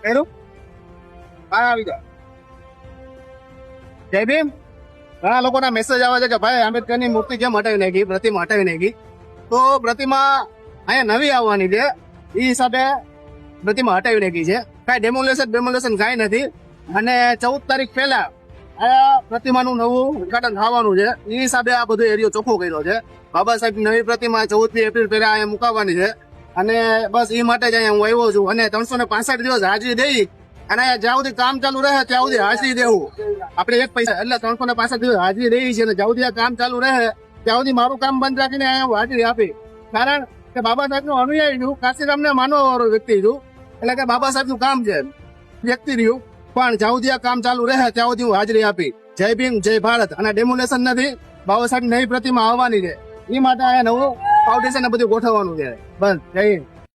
કર્યું હા આવી જાઓ. જય ભીમ. ઘણા લોકોના મેસેજ આવે છે કે ભાઈ આંબેડકરની મૂર્તિ કેમ હટાવી નાખી, પ્રતિમા હટાવી નાખી. તો પ્રતિમા અહીંયા નવી આવવાની છે, એ હિસાબે પ્રતિમા હટાવી નાખી છે. કાંઈ ડેમોલેશન કાંઈ નથી. અને 14 તારીખ પહેલા આ પ્રતિમાનું નવું ઉદઘાટન થવાનું છે. એ હિસાબે આ બધો એરિયો ચોખ્ખો કર્યો છે. બાબા સાહેબ નવી પ્રતિમા 14 એપ્રિલ પહેલા અહીંયા મુકાવવાની છે. અને બસ એ માટે જ અહીંયા હું આવ્યો છું. અને 365 દિવસ હાજરી દઈ અને જ્યાં સુધી કામ ચાલુ રહે ત્યાં સુધી હાજરી દેવું આપણે એક પૈસા, એટલે 365 દિવસ હાજરી રહી છે. અને જ્યાં સુધી આ કામ ચાલુ રહે ત્યાં સુધી મારું કામ બંધ રાખીને અહીંયા હાજરી આપી. કારણ કે બાબા સાહેબનું અનુયાયી છું, કાશીરામને માનવા વાળો વ્યક્તિ છું. એટલે કે બાબા સાહેબનું કામ છે, વ્યક્તિ રહ્યું. પણ જ્યાં સુધી આ કામ ચાલુ રહે ત્યાં સુધી હું હાજરી આપી. જય ભીમ, જય ભારત. અને ડેમોલેશન નથી, બાબા સાહેબ નવી પ્રતિમા આવવાની છે. એ માટે અહીંયા નવું ફાઉન્ડેશન બધું ગોઠવવાનું છે. બસ જય હિન્દ.